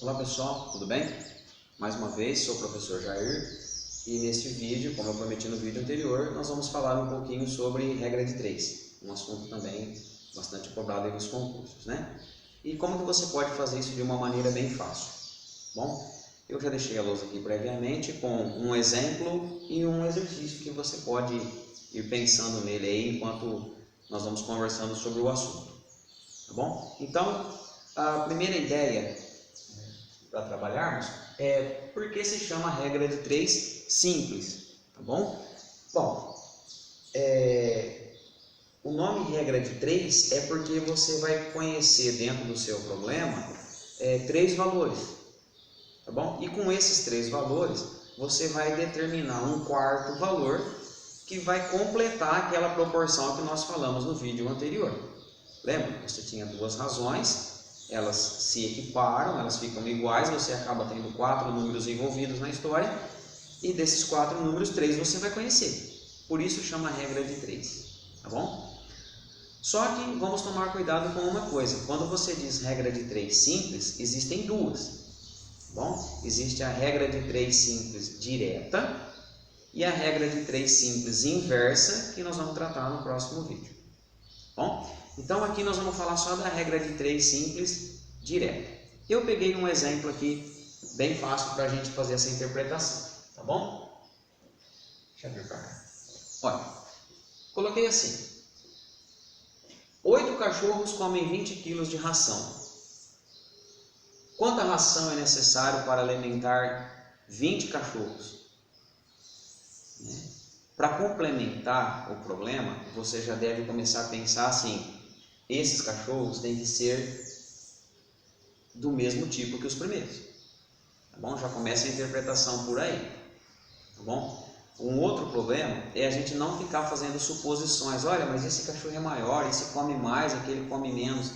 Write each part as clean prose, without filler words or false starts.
Olá pessoal, tudo bem? Mais uma vez, sou o professor Jair e neste vídeo, como eu prometi no vídeo anterior, nós vamos falar um pouquinho sobre regra de 3, um assunto também bastante cobrado aí nos concursos, né? E como que você pode fazer isso de uma maneira bem fácil? Bom, eu já deixei a lousa aqui previamente com um exemplo e um exercício que você pode ir pensando nele aí enquanto nós vamos conversando sobre o assunto, tá bom? Então, a primeira ideia para trabalharmos é por que se chama regra de 3 simples, tá bom? Bom, o nome regra de 3 é porque você vai conhecer dentro do seu problema 3 valores, tá bom? E com esses 3 valores você vai determinar um quarto valor que vai completar aquela proporção que nós falamos no vídeo anterior. Lembra? Você tinha duas razões, elas se equiparam, elas ficam iguais, você acaba tendo 4 números envolvidos na história, e desses 4 números, 3 você vai conhecer. Por isso chama regra de 3, tá bom? Só que vamos tomar cuidado com uma coisa, quando você diz regra de 3 simples, existem duas, tá bom? Existe a regra de 3 simples direta e a regra de 3 simples inversa, que nós vamos tratar no próximo vídeo, tá bom? Então aqui nós vamos falar só da regra de 3 simples direta. Eu peguei um exemplo aqui bem fácil para a gente fazer essa interpretação, tá bom? Deixa eu ver para cá. Olha, coloquei assim: 8 cachorros comem 20 kg de ração. Quanta ração é necessário para alimentar 20 cachorros? Para complementar o problema, você já deve começar a pensar assim: esses cachorros têm que ser do mesmo tipo que os primeiros, tá bom? Já começa a interpretação por aí, tá bom? Um outro problema é a gente não ficar fazendo suposições. Olha, mas esse cachorro é maior, esse come mais, aquele come menos.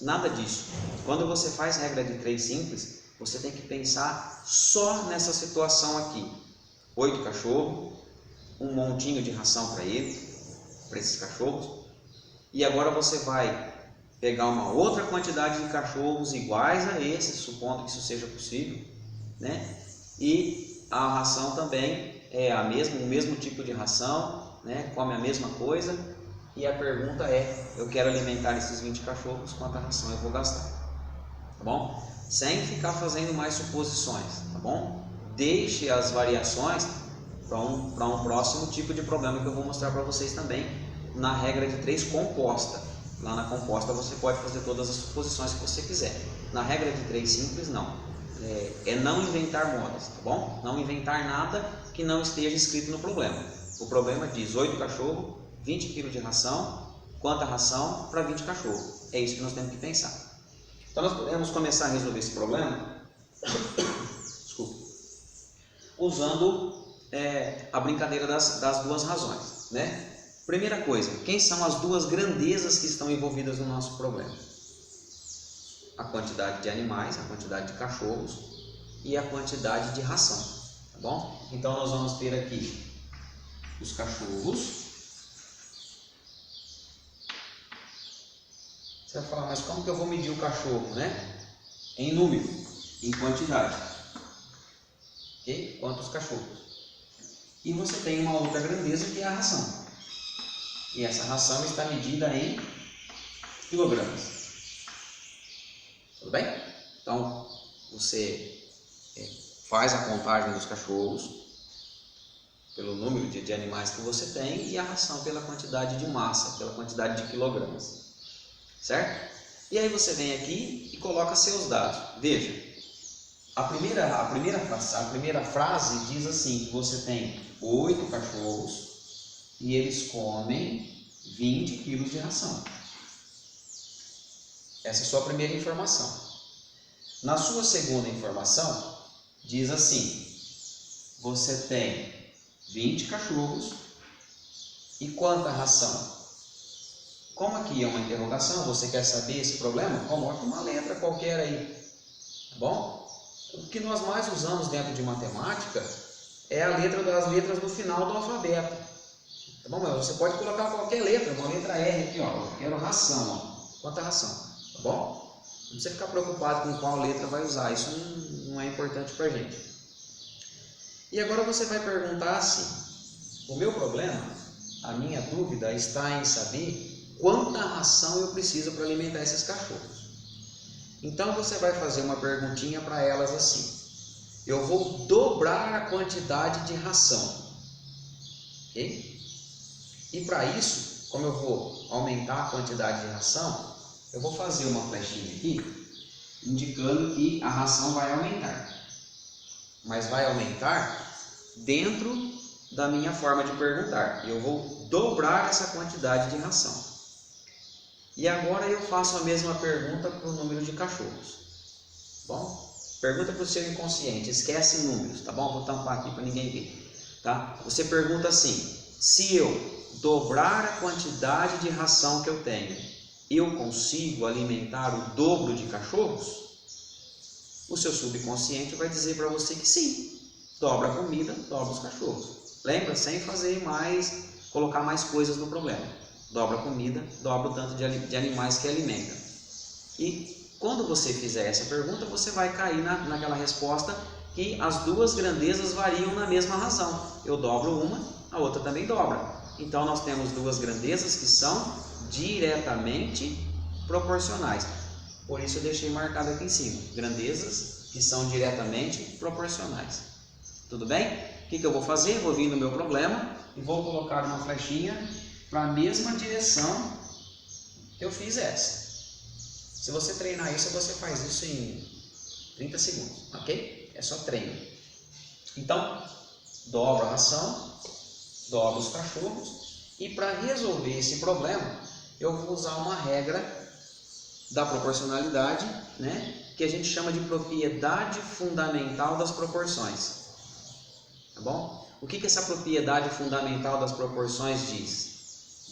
Nada disso. Quando você faz regra de 3 simples, você tem que pensar só nessa situação aqui: 8 cachorros, um montinho de ração para esses cachorros, e agora você vai pegar uma outra quantidade de cachorros iguais a esses, supondo que isso seja possível, né? E a ração também é a mesma, o mesmo tipo de ração, né? Come a mesma coisa, e a pergunta é: eu quero alimentar esses 20 cachorros, quanta ração eu vou gastar, tá bom? Sem ficar fazendo mais suposições, tá bom? Deixe as variações para um próximo tipo de problema que eu vou mostrar para vocês também na regra de 3 composta. Lá na composta você pode fazer todas as suposições que você quiser. Na regra de 3 simples, não. É não inventar modas, tá bom? Não inventar nada que não esteja escrito no problema. O problema diz 8 cachorros, 20 kg de ração, quanta ração para 20 cachorros. É isso que nós temos que pensar. Então nós podemos começar a resolver esse problema desculpa, usando a brincadeira das duas razões, né? Primeira coisa, quem são as duas grandezas que estão envolvidas no nosso problema? A quantidade de animais, a quantidade de cachorros e a quantidade de ração, tá bom? Então nós vamos ter aqui os cachorros. Você vai falar, mas como que eu vou medir o cachorro, né? Em número, em quantidade. Ok? Quantos cachorros? E você tem uma outra grandeza que é a ração. E essa ração está medida em quilogramas. Tudo bem? Então, você faz a contagem dos cachorros pelo número de animais que você tem e a ração pela quantidade de massa, pela quantidade de quilogramas. Certo? E aí você vem aqui e coloca seus dados. Veja, a primeira frase diz assim, que você tem 8 cachorros e eles comem 20 kg de ração. Essa é a sua primeira informação. Na sua segunda informação, diz assim: você tem 20 cachorros e quanta ração? Como aqui é uma interrogação, você quer saber esse problema? Coloque uma letra qualquer aí, tá bom? O que nós mais usamos dentro de matemática é a letra das letras no final do alfabeto. Tá bom? Mas você pode colocar qualquer letra, uma letra R aqui, ó. Eu quero ração, ó. Quanta ração? Tá bom? Não precisa ficar preocupado com qual letra vai usar, isso não é importante para a gente. E agora você vai perguntar assim: o meu problema, a minha dúvida está em saber quanta ração eu preciso para alimentar esses cachorros. Então você vai fazer uma perguntinha para elas assim: eu vou dobrar a quantidade de ração, ok? E para isso, como eu vou aumentar a quantidade de ração, eu vou fazer uma flechinha aqui, indicando que a ração vai aumentar. Mas vai aumentar dentro da minha forma de perguntar. Eu vou dobrar essa quantidade de ração. E agora eu faço a mesma pergunta para o número de cachorros. Bom? Pergunta para o seu inconsciente, esquece números, tá bom? Vou tampar aqui para ninguém ver. Tá? Você pergunta assim: se eu dobrar a quantidade de ração que eu tenho, eu consigo alimentar o dobro de cachorros? O seu subconsciente vai dizer para você que sim. Dobra a comida, dobra os cachorros. Lembra? Sem colocar mais coisas no problema. Dobra a comida, dobra o tanto de animais que alimenta. E quando você fizer essa pergunta, você vai cair naquela resposta que as duas grandezas variam na mesma razão. Eu dobro uma, a outra também dobra. Então nós temos duas grandezas que são diretamente proporcionais. Por isso eu deixei marcado aqui em cima, grandezas que são diretamente proporcionais. Tudo bem? O que eu vou fazer? Vou vir no meu problema e vou colocar uma flechinha para a mesma direção que eu fiz essa. Se você treinar isso, você faz isso em 30 segundos, ok? É só treino. Então, dobra a ração, dobra os cachorros, e para resolver esse problema, eu vou usar uma regra da proporcionalidade, né, que a gente chama de propriedade fundamental das proporções. Tá bom? O que essa propriedade fundamental das proporções diz?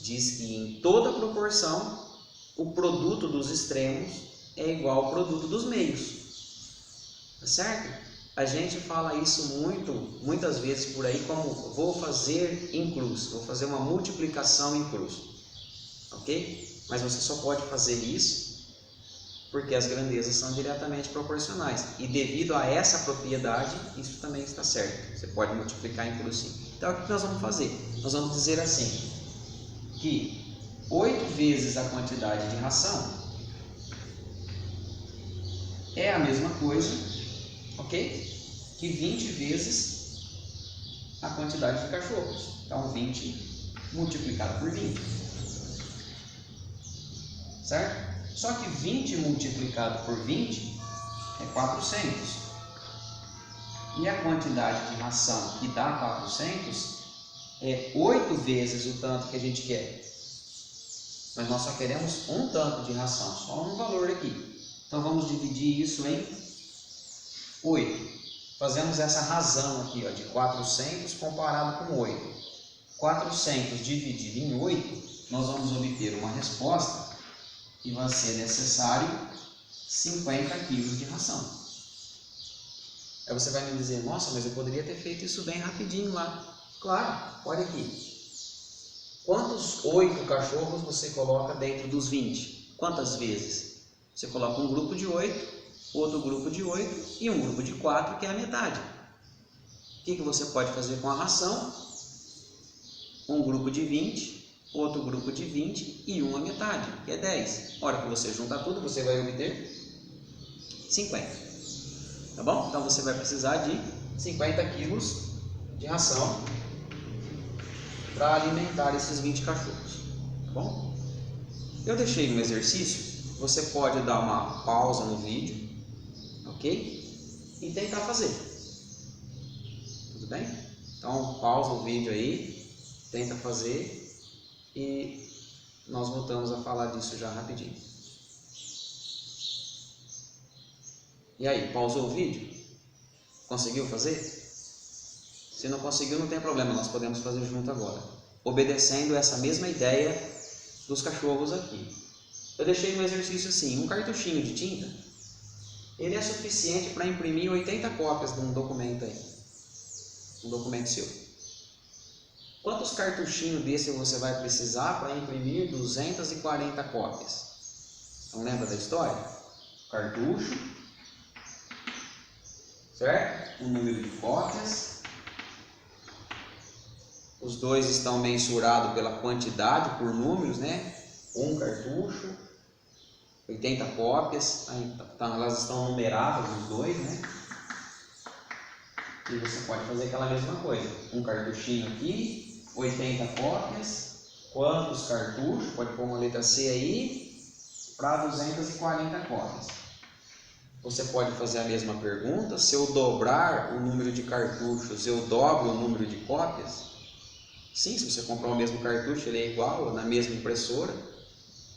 Diz que em toda proporção, o produto dos extremos é igual ao produto dos meios. Tá certo? A gente fala isso muitas vezes por aí como vou fazer em cruz, vou fazer uma multiplicação em cruz. Ok? Mas você só pode fazer isso porque as grandezas são diretamente proporcionais. E devido a essa propriedade, isso também está certo. Você pode multiplicar em cruz sim. Então o que nós vamos fazer? Nós vamos dizer assim, que 8 vezes a quantidade de ração é a mesma coisa, ok? Que 20 vezes a quantidade de cachorros. Então 20 multiplicado por 20. Certo? Só que 20 multiplicado por 20 é 400. E a quantidade de ração que dá 400 é 8 vezes o tanto que a gente quer. Mas nós só queremos um tanto de ração, só um valor aqui. Então vamos dividir isso em 8. Fazemos essa razão aqui, ó, de 400 comparado com 8. 400 dividido em 8, nós vamos obter uma resposta que vai ser necessário 50 kg de ração. Aí você vai me dizer, nossa, mas eu poderia ter feito isso bem rapidinho lá. Claro, olha aqui. Quantos 8 cachorros você coloca dentro dos 20? Quantas vezes? Você coloca um grupo de 8, outro grupo de 8 e um grupo de 4, que é a metade. O que você pode fazer com a ração? Um grupo de 20, outro grupo de 20 e uma metade, que é 10. A hora que você juntar tudo, você vai obter 50. Tá bom? Então você vai precisar de 50 quilos de ração para alimentar esses 20 cachorros. Tá bom? Eu deixei um exercício, você pode dar uma pausa no vídeo, ok? E tentar fazer. Tudo bem? Então pausa o vídeo aí, tenta fazer. E nós voltamos a falar disso já rapidinho. E aí, pausou o vídeo? Conseguiu fazer? Se não conseguiu, não tem problema, nós podemos fazer junto agora, obedecendo essa mesma ideia dos cachorros aqui. Eu deixei um exercício assim, um cartuchinho de tinta, ele é suficiente para imprimir 80 cópias de um documento aí, um documento seu. Quantos cartuchinhos desse você vai precisar para imprimir 240 cópias? Não lembra da história? cartucho, certo? O número de cópias. Os dois estão mensurados pela quantidade, por números, né? Um cartucho, 80 cópias, elas estão numeradas os dois, né? E você pode fazer aquela mesma coisa. Um cartuchinho aqui, 80 cópias. Quantos cartuchos? Pode pôr uma letra C aí, para 240 cópias. Você pode fazer a mesma pergunta: se eu dobrar o número de cartuchos, eu dobro o número de cópias? Sim, se você comprar o mesmo cartucho, ele é igual, na mesma impressora,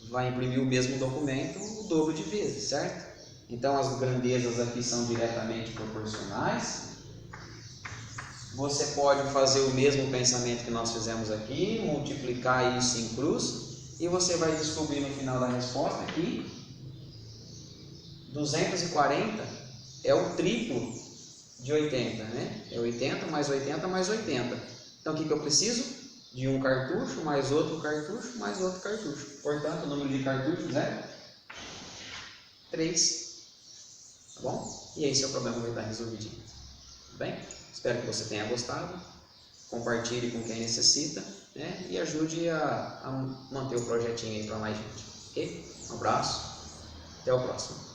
vai imprimir o mesmo documento o dobro de vezes, certo? Então as grandezas aqui são diretamente proporcionais. Você pode fazer o mesmo pensamento que nós fizemos aqui, multiplicar isso em cruz, e você vai descobrir no final da resposta que 240 é o triplo de 80, né? É 80 mais 80 mais 80. Então o que eu preciso? De um cartucho, mais outro cartucho, mais outro cartucho. Portanto, o número de cartuchos é 3. Tá bom? E aí seu problema vai estar resolvidinho. Tudo bem? Espero que você tenha gostado. Compartilhe com quem necessita, né? E ajude a manter o projetinho aí para mais gente. Ok? Um abraço. Até o próximo.